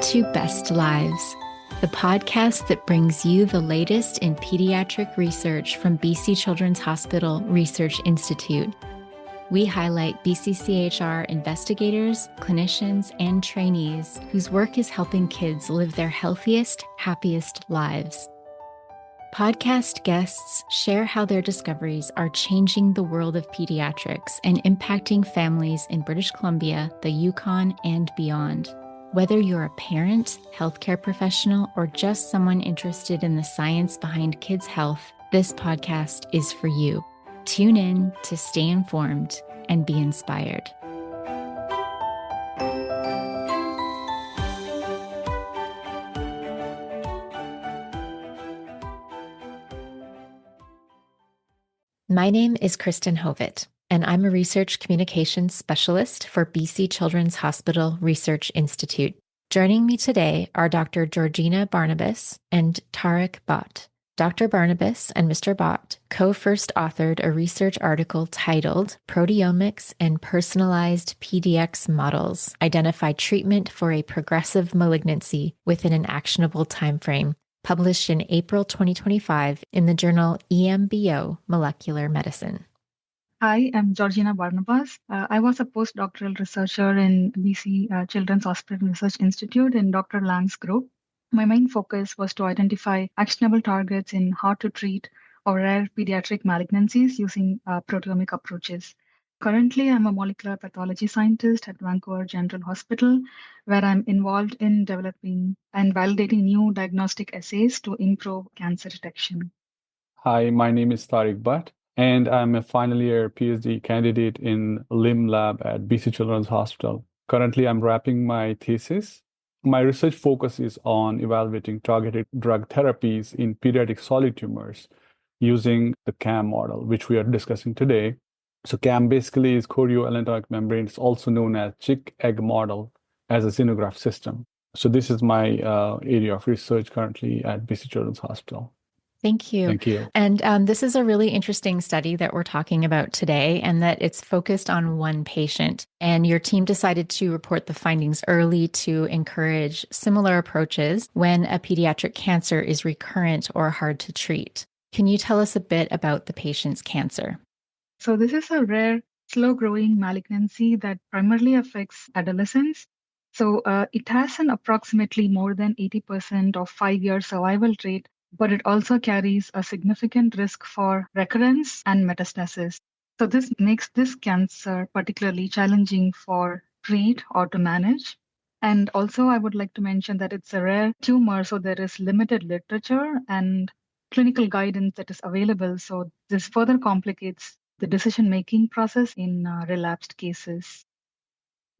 to Best Lives, the podcast that brings you the latest in pediatric research from BC Children's Hospital Research Institute. We highlight BCCHR investigators, clinicians, and trainees whose work is helping kids live their healthiest, happiest lives. Podcast guests share how their discoveries are changing the world of pediatrics and impacting families in British Columbia, the Yukon, and beyond. Whether you're a parent, healthcare professional, or just someone interested in the science behind kids' health, this podcast is for you. Tune in to stay informed and be inspired. My name is Kristen Hovitt, and I'm a research communications specialist for BC Children's Hospital Research Institute. Joining me today are Dr. Georgina Barnabas and Tariq Bhatt. Dr. Barnabas and Mr. Bhatt co-first authored a research article titled Proteomics and Personalized PDX Models Identify Treatment for a Progressive Malignancy Within an Actionable Timeframe, published in April 2025 in the journal EMBO Molecular Medicine. Hi, I'm Georgina Barnabas. I was a postdoctoral researcher in BC Children's Hospital Research Institute in Dr. Lang's group. My main focus was to identify actionable targets in hard-to-treat or rare pediatric malignancies using proteomic approaches. Currently, I'm a molecular pathology scientist at Vancouver General Hospital, where I'm involved in developing and validating new diagnostic assays to improve cancer detection. Hi, my name is Tariq Bhatt, and I'm a final year PhD candidate in LIM lab at BC Children's Hospital. Currently, I'm wrapping my thesis. My research focus is on evaluating targeted drug therapies in pediatric solid tumors using the CAM model, which we are discussing today. So CAM basically is chorioallantoic membrane. It's also known as chick-egg model as a xenograft system. So this is my area of research currently at BC Children's Hospital. Thank you. Thank you. And this is a really interesting study that we're talking about today, and that it's focused on one patient. And your team decided to report the findings early to encourage similar approaches when a pediatric cancer is recurrent or hard to treat. Can you tell us a bit about the patient's cancer? So this is a rare, slow-growing malignancy that primarily affects adolescents. So it has an approximately more than 80% of 5-year survival rate, but it also carries a significant risk for recurrence and metastasis. So this makes this cancer particularly challenging for treat or to manage. And also, I would like to mention that it's a rare tumor, so there is limited literature and clinical guidance that is available. So this further complicates the decision-making process in relapsed cases.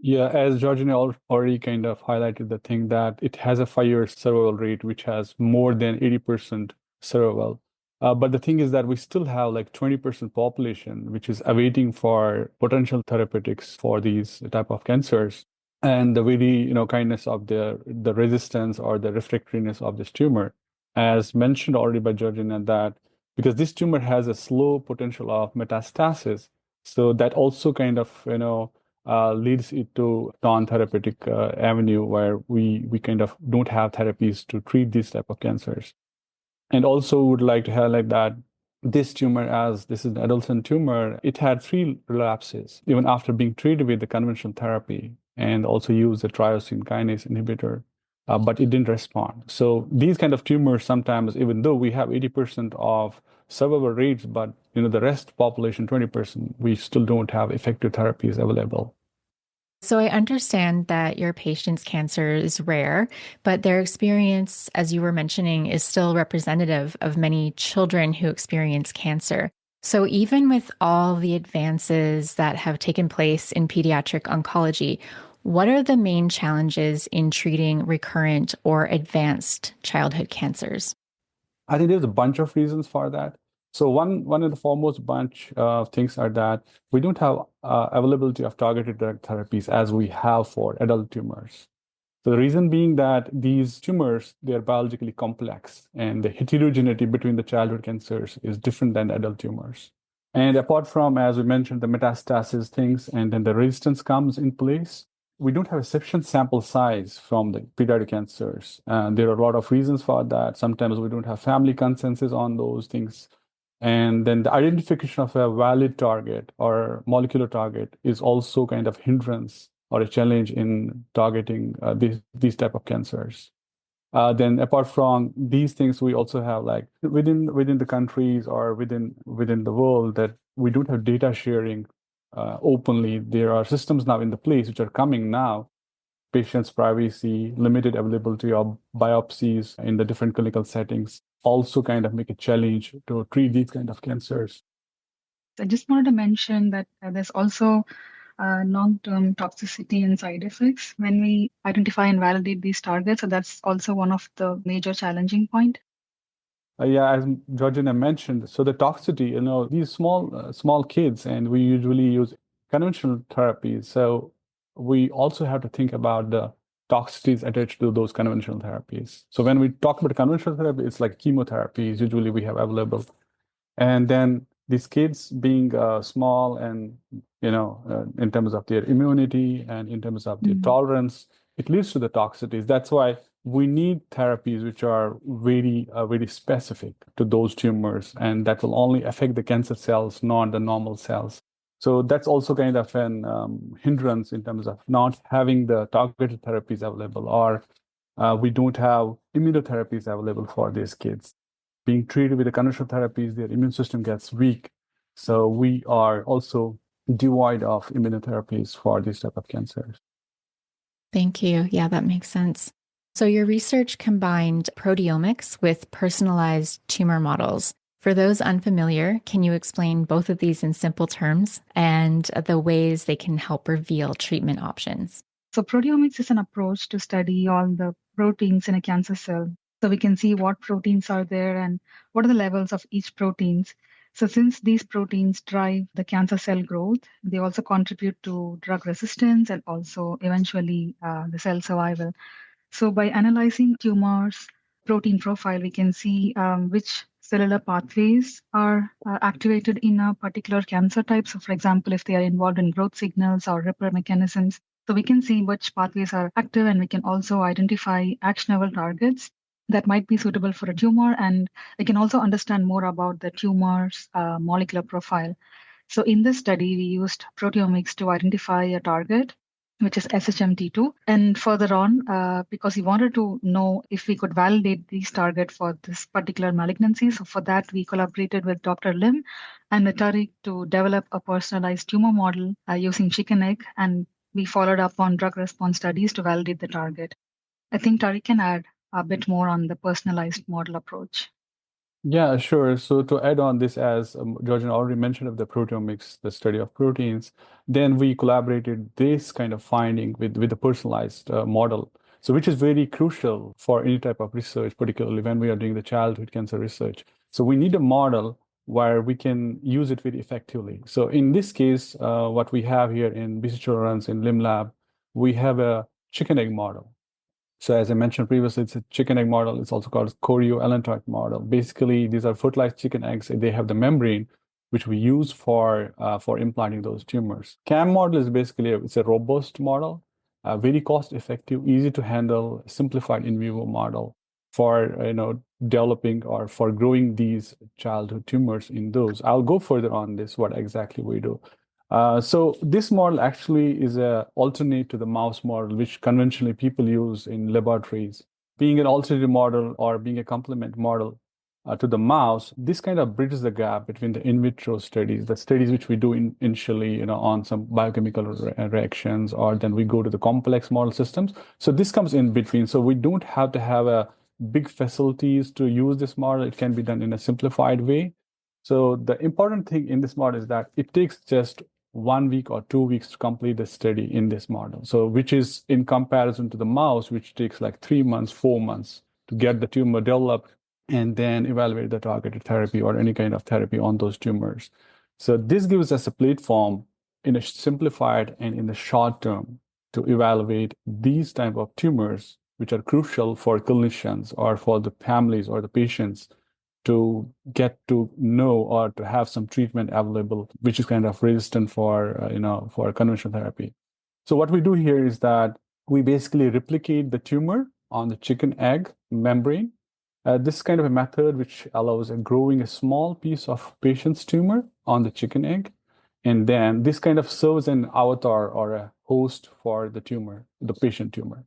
Yeah, as Georgina already kind of highlighted the thing that it has a 5-year survival rate, which has more than 80% survival. But the thing is that we still have like 20% population, which is awaiting for potential therapeutics for these type of cancers. And the very, kindness of the resistance or the refractoriness of this tumor, as mentioned already by Georgina, that because this tumor has a slow potential of metastasis, so that also kind of, leads it to non-therapeutic avenue where we kind of don't have therapies to treat these type of cancers. And also would like to highlight that this tumor, as this is an adolescent tumor, it had 3 relapses, even after being treated with the conventional therapy and also used the tyrosine kinase inhibitor, but it didn't respond. So these kind of tumors sometimes, even though we have 80% of survival rates, but the rest population, 20%, we still don't have effective therapies available. So I understand that your patient's cancer is rare, but their experience, as you were mentioning, is still representative of many children who experience cancer. So even with all the advances that have taken place in pediatric oncology, what are the main challenges in treating recurrent or advanced childhood cancers? I think there's a bunch of reasons for that. So one of the foremost bunch of things are that we don't have availability of targeted drug therapies as we have for adult tumors. So the reason being that these tumors, they're biologically complex, and the heterogeneity between the childhood cancers is different than adult tumors. And apart from, as we mentioned, the metastasis things, and then the resistance comes in place. we don't have a sufficient sample size from the pediatric cancers. And there are a lot of reasons for that. Sometimes we don't have family consensus on those things. And then the identification of a valid target or molecular target is also kind of hindrance or a challenge in targeting these type of cancers. Then apart from these things, we also have like within the countries or within the world that we don't have data sharing openly. There are systems now in the place which are coming now. Patients' privacy, limited availability of biopsies in the different clinical settings also kind of make a challenge to treat these kind of cancers. I just wanted to mention that there's also long-term toxicity and side effects when we identify and validate these targets. So that's also one of the major challenging point. Yeah, as Georgina mentioned, so the toxicity, these small kids, and we usually use conventional therapies. So we also have to think about the toxicities attached to those conventional therapies. So when we talk about conventional therapy, it's like chemotherapies usually we have available. And then these kids being small and, in terms of their immunity and in terms of their tolerance, it leads to the toxicities. That's why we need therapies which are very specific to those tumors, and that will only affect the cancer cells, not the normal cells. So that's also kind of an hindrance in terms of not having the targeted therapies available, or we don't have immunotherapies available for these kids. Being treated with the conventional therapies, their immune system gets weak. So we are also devoid of immunotherapies for these type of cancers. Thank you. Yeah, that makes sense. So your research combined proteomics with personalized tumor models. For those unfamiliar, can you explain both of these in simple terms and the ways they can help reveal treatment options? So proteomics is an approach to study all the proteins in a cancer cell. So we can see what proteins are there and what are the levels of each proteins. So since these proteins drive the cancer cell growth, they also contribute to drug resistance and also eventually the cell survival. So by analyzing tumors protein profile, we can see which cellular pathways are activated in a particular cancer type. So for example, if they are involved in growth signals or repair mechanisms, so we can see which pathways are active, and we can also identify actionable targets that might be suitable for a tumor. And we can also understand more about the tumor's molecular profile. So in this study, we used proteomics to identify a target, which is SHMT2. And further on, because we wanted to know if we could validate these targets for this particular malignancy. So for that, we collaborated with Dr. Lim and Tariq to develop a personalized tumor model using chicken egg. And we followed up on drug response studies to validate the target. I think Tariq can add a bit more on the personalized model approach. Yeah, sure. So to add on this, as Georgian already mentioned of the proteomics, the study of proteins, then we collaborated this kind of finding with the personalized model. So which is very crucial for any type of research, particularly when we are doing the childhood cancer research. So we need a model where we can use it very effectively. So in this case, what we have here in BC Children's in Lim Lab, we have a chicken egg model. So as I mentioned previously, it's a chicken egg model. It's also called chorioallantoic model. Basically, these are fertilized chicken eggs. They have the membrane, which we use for implanting those tumors. CAM model is basically it's a robust model, very cost effective, easy to handle, simplified in vivo model for developing or for growing these childhood tumors in those. I'll go further on this, what exactly we do. So this model actually is an alternate to the mouse model, which conventionally people use in laboratories. Being an alternative model or being a complement model to the mouse, this kind of bridges the gap between the in vitro studies, the studies which we do initially, on some biochemical reactions, or then we go to the complex model systems. So this comes in between. So we don't have to have a big facilities to use this model. It can be done in a simplified way. So the important thing in this model is that it takes just 1 week or 2 weeks to complete the study in this model. So which is in comparison to the mouse, which takes like 3 months, 4 months to get the tumor developed and then evaluate the targeted therapy or any kind of therapy on those tumors. So this gives us a platform in a simplified and in the short term to evaluate these type of tumors, which are crucial for clinicians or for the families or the patients to get to know or to have some treatment available, which is kind of resistant for conventional therapy. So what we do here is that we basically replicate the tumor on the chicken egg membrane. This is kind of a method which allows growing a small piece of patient's tumor on the chicken egg. And then this kind of serves an avatar or a host for the tumor, the patient tumor.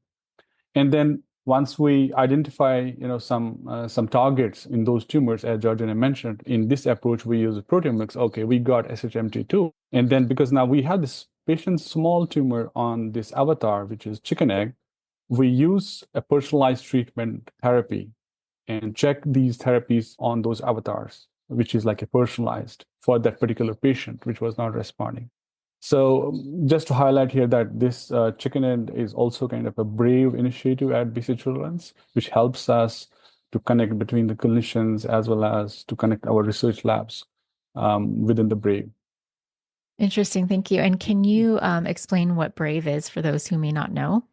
And then once we identify, some targets in those tumors, as Georgina mentioned, in this approach, we use proteomics. Okay, we got SHMT2. And then because now we have this patient's small tumor on this avatar, which is chicken egg, we use a personalized treatment therapy and check these therapies on those avatars, which is like a personalized for that particular patient, which was not responding. So just to highlight here that this Chicken Egg is also kind of a brave initiative at BC Children's, which helps us to connect between the clinicians as well as to connect our research labs within the Brave. Interesting. Thank you. And can you explain what BRAVE is for those who may not know?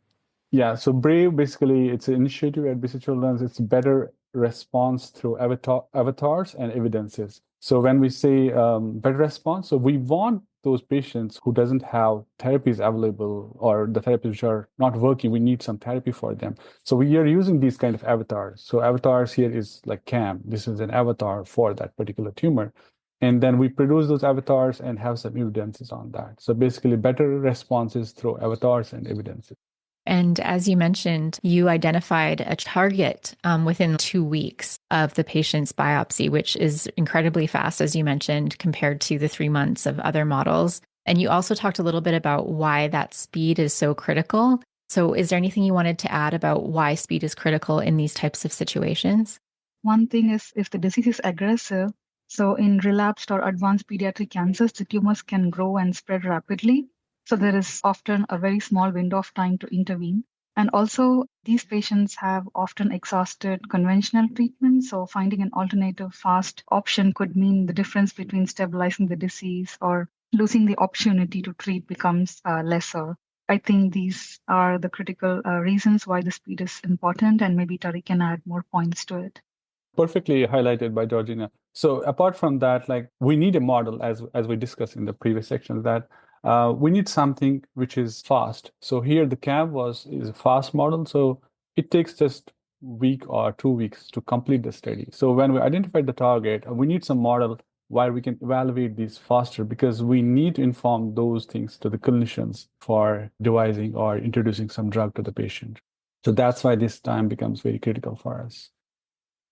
Yeah, so Brave, basically, it's an initiative at BC Children's. It's better response through avatars and evidences. So when we say better response, so we want those patients who doesn't have therapies available or the therapies which are not working, we need some therapy for them. So we are using these kind of avatars. So avatars here is like CAM. This is an avatar for that particular tumor. And then we produce those avatars and have some evidences on that. So basically better responses through avatars and evidences. And as you mentioned, you identified a target within 2 weeks of the patient's biopsy, which is incredibly fast, as you mentioned, compared to the 3 months of other models. And you also talked a little bit about why that speed is so critical. So is there anything you wanted to add about why speed is critical in these types of situations? One thing is if the disease is aggressive, so in relapsed or advanced pediatric cancers, the tumors can grow and spread rapidly. So there is often a very small window of time to intervene. And also, these patients have often exhausted conventional treatment. So finding an alternative fast option could mean the difference between stabilizing the disease or losing the opportunity to treat becomes lesser. I think these are the critical reasons why the speed is important, and maybe Tari can add more points to it. Perfectly highlighted by Georgina. So apart from that, like we need a model, as we discussed in the previous section, that we need something which is fast. So here the CAB is a fast model. So it takes just week or 2 weeks to complete the study. So when we identify the target, we need some model where we can evaluate these faster because we need to inform those things to the clinicians for devising or introducing some drug to the patient. So that's why this time becomes very critical for us.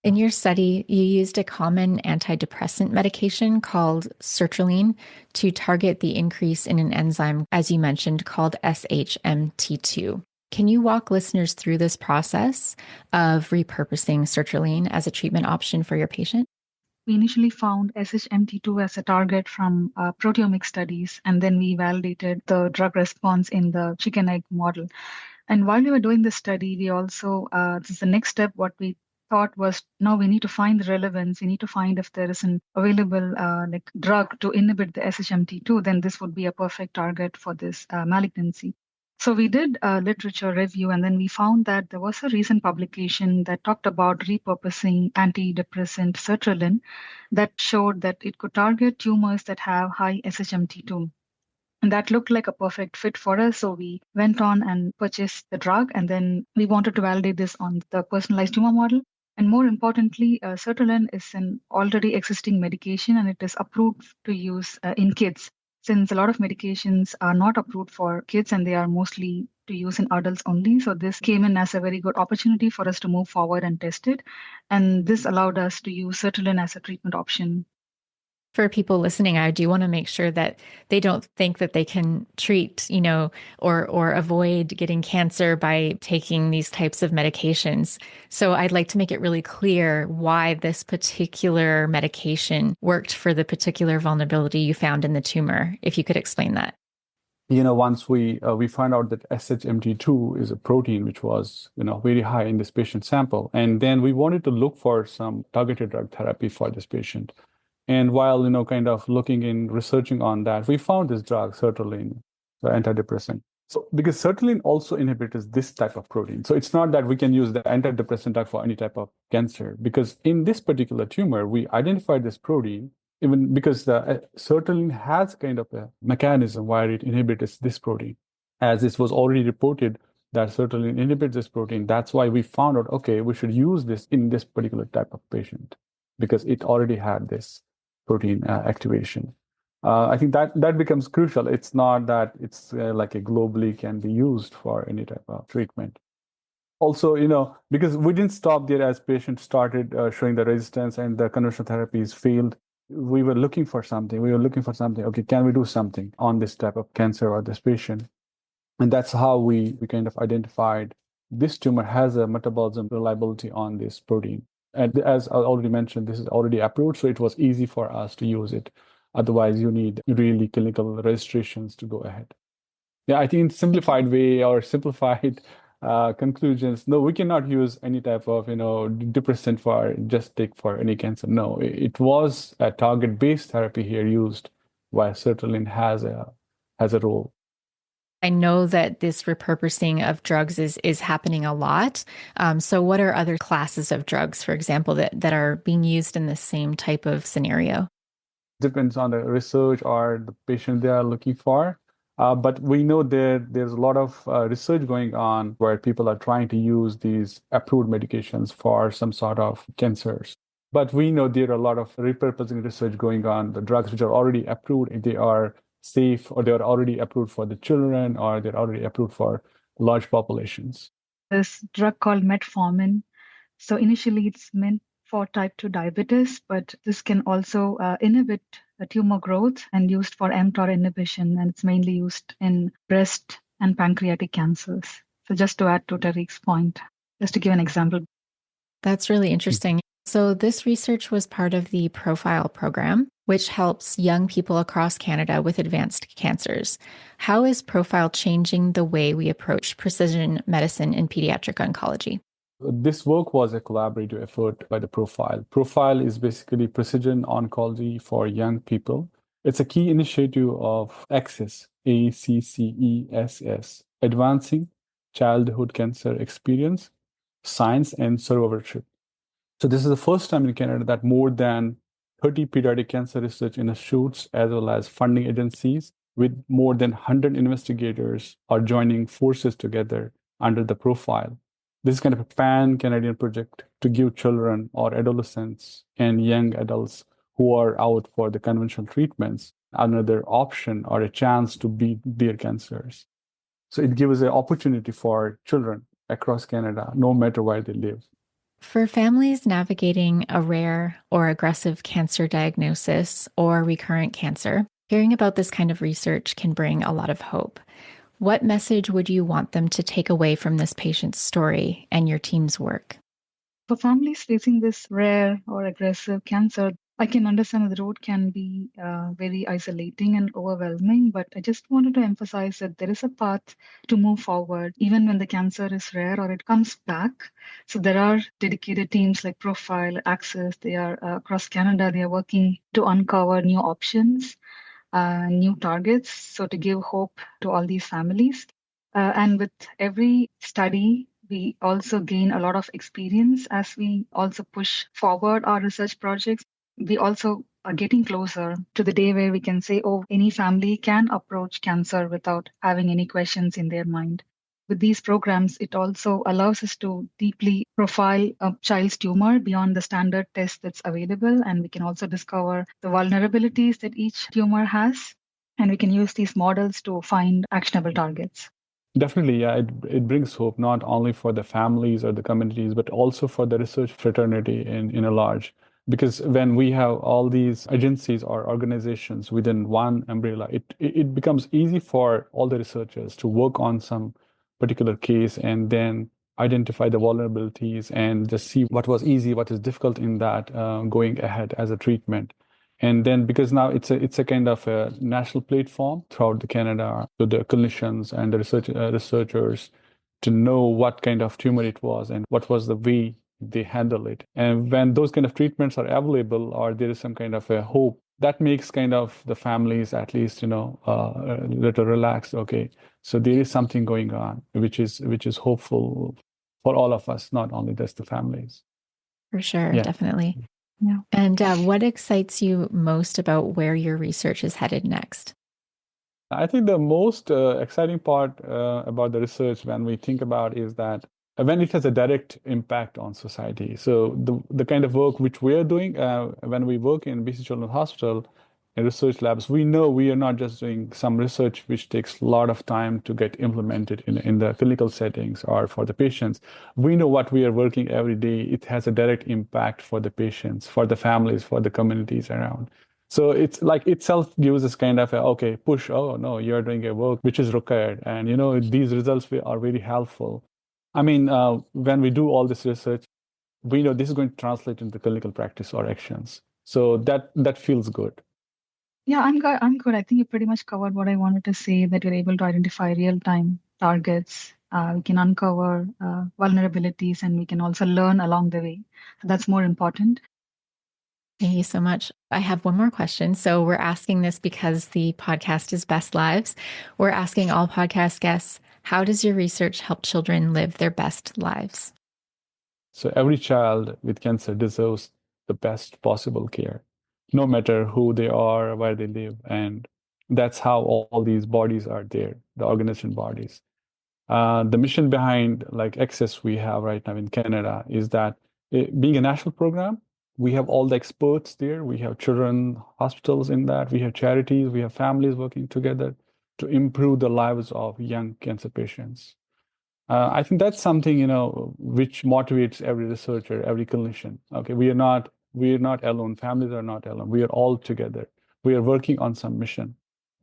In your study, you used a common antidepressant medication called sertraline to target the increase in an enzyme, as you mentioned, called SHMT2. Can you walk listeners through this process of repurposing sertraline as a treatment option for your patient? We initially found SHMT2 as a target from proteomic studies, and then we validated the drug response in the chicken egg model. And while we were doing this study, we also, this is the next step, what we thought was now we need to find the relevance. We need to find if there is an available drug to inhibit the SHMT2, then this would be a perfect target for this malignancy. So we did a literature review, and then we found that there was a recent publication that talked about repurposing antidepressant sertraline that showed that it could target tumors that have high SHMT2. And that looked like a perfect fit for us. So we went on and purchased the drug, and then we wanted to validate this on the personalized tumor model. And more importantly, sertraline is an already existing medication, and it is approved to use in kids. Since a lot of medications are not approved for kids and they are mostly to use in adults only. So this came in as a very good opportunity for us to move forward and test it. And this allowed us to use sertraline as a treatment option. For people listening, I do want to make sure that they don't think that they can treat, or avoid getting cancer by taking these types of medications. So I'd like to make it really clear why this particular medication worked for the particular vulnerability you found in the tumor. If you could explain that. Once we find out that SHMT2 is a protein which was, very high in this patient sample, and then we wanted to look for some targeted drug therapy for this patient. And while, kind of looking in researching on that, we found this drug, sertraline, the antidepressant. So because sertraline also inhibits this type of protein. So it's not that we can use the antidepressant drug for any type of cancer, because in this particular tumor, we identified this protein, even because the sertraline has kind of a mechanism where it inhibits this protein. as this was already reported that sertraline inhibits this protein. That's why we found out, okay, we should use this in this particular type of patient because it already had this protein activation. I think that becomes crucial. It's not that it's like a globally can be used for any type of treatment. Also, because we didn't stop there as patients started showing the resistance and the conventional therapies failed, we were looking for something. Okay, can we do something on this type of cancer or this patient? And that's how we kind of identified this tumor has a metabolism reliability on this protein. And as I already mentioned, this is already approved, so it was easy for us to use it. Otherwise, you need really clinical registrations to go ahead. Yeah, I think in simplified way or simplified conclusions, no, we cannot use any type of, depressant for just take for any cancer. No, it was a target-based therapy here used, while sertraline has a role. I know that this repurposing of drugs is happening a lot. So what are other classes of drugs, for example, that are being used in the same type of scenario? Depends on the research or the patient they are looking for. But we know there's a lot of research going on where people are trying to use these approved medications for some sort of cancers. But we know there are a lot of repurposing research going on. The drugs which are already approved, if they are safe or they are already approved for the children or they're already approved for large populations. This drug called metformin. So initially it's meant for type 2 diabetes, but this can also inhibit the tumor growth and used for mTOR inhibition, and it's mainly used in breast and pancreatic cancers. So just to add to Tariq's point, just to give an example. That's really interesting. So this research was part of the Profile program, which helps young people across Canada with advanced cancers. How is Profile changing the way we approach precision medicine in pediatric oncology? This work was a collaborative effort by the Profile. Profile is basically precision oncology for young people. It's a key initiative of ACCESS, ACCESS, Advancing Childhood Cancer Experience, Science and Survivorship. So this is the first time in Canada that more than 30 pediatric cancer research institutes as well as funding agencies with more than 100 investigators are joining forces together under the Profile. This is kind of a pan-Canadian project to give children or adolescents and young adults who are out for the conventional treatments another option or a chance to beat their cancers. So it gives an opportunity for children across Canada, no matter where they live. For families navigating a rare or aggressive cancer diagnosis or recurrent cancer, hearing about this kind of research can bring a lot of hope. What message would you want them to take away from this patient's story and your team's work? For families facing this rare or aggressive cancer, I can understand that the road can be very isolating and overwhelming, but I just wanted to emphasize that there is a path to move forward, even when the cancer is rare or it comes back. So there are dedicated teams like Profile, Access, they are across Canada, they are working to uncover new options, new targets, so to give hope to all these families. And with every study, we also gain a lot of experience as we also push forward our research projects. We also are getting closer to the day where we can say, oh, any family can approach cancer without having any questions in their mind. With these programs, it also allows us to deeply profile a child's tumor beyond the standard test that's available. And we can also discover the vulnerabilities that each tumor has. And we can use these models to find actionable targets. Definitely, yeah, it brings hope not only for the families or the communities, but also for the research fraternity in a large. Because when we have all these agencies or organizations within one umbrella, it becomes easy for all the researchers to work on some particular case and then identify the vulnerabilities and just see what was easy, what is difficult in that going ahead as a treatment. And then because now it's a kind of a national platform throughout the Canada to the clinicians and the researchers to know what kind of tumor it was and what was the way they handle it. And when those kind of treatments are available or there is some kind of a hope, that makes kind of the families at least, a little relaxed. Okay, so there is something going on, which is hopeful for all of us, not only just the families. For sure, Yeah. definitely. Yeah. And what excites you most about where your research is headed next? I think the most exciting part about the research when we think about is that when it has a direct impact on society. So the kind of work which we are doing when we work in BC Children's Hospital in research labs, we know we are not just doing some research which takes a lot of time to get implemented in the clinical settings or for the patients. We know what we are working every day. It has a direct impact for the patients, for the families, for the communities around. So it's like itself gives us kind of a, okay, push, oh no, you're doing a work which is required. And these results are very helpful. I mean, when we do all this research, we know this is going to translate into clinical practice or actions. So that feels good. Yeah, I'm good. I'm good. I think you pretty much covered what I wanted to say, that you're able to identify real-time targets. We can uncover vulnerabilities, and we can also learn along the way. So that's more important. Thank you so much. I have one more question. So we're asking this because the podcast is Best Lives. We're asking all podcast guests, how does your research help children live their best lives? So every child with cancer deserves the best possible care, no matter who they are, where they live. And that's how all these bodies are there, the organization bodies. The mission behind like Access we have right now in Canada is that being a national program, we have all the experts there. We have children hospitals in that. We have charities. We have families working together to improve the lives of young cancer patients. I think that's something, which motivates every researcher, every clinician. Okay, we are not alone. Families are not alone. We are all together. We are working on some mission.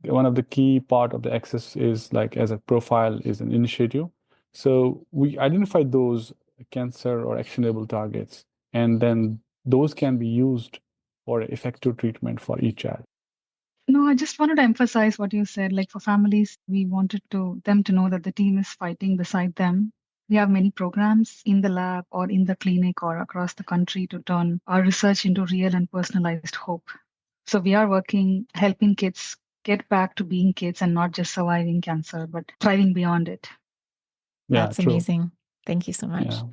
One of the key part of the Access is like as a profile is an initiative. So we identify those cancer or actionable targets, and then those can be used for effective treatment for each child. No, I just wanted to emphasize what you said. Like for families, we wanted them to know that the team is fighting beside them. We have many programs in the lab or in the clinic or across the country to turn our research into real and personalized hope. So we are working, helping kids get back to being kids and not just surviving cancer, but thriving beyond it. Yeah, That's true. amazing. Thank you so much. Yeah.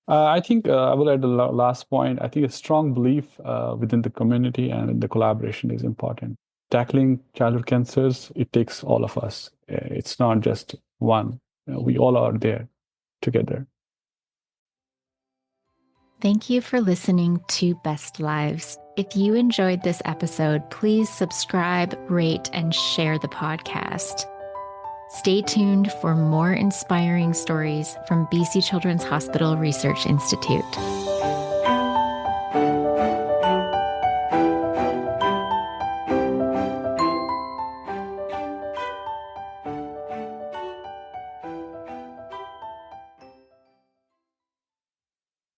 I think I will add the last point. I think a strong belief within the community and in the collaboration is important. Tackling childhood cancers, it takes all of us. It's not just one. We all are there together. Thank you for listening to Best Lives. If you enjoyed this episode, please subscribe, rate, and share the podcast. Stay tuned for more inspiring stories from BC Children's Hospital Research Institute.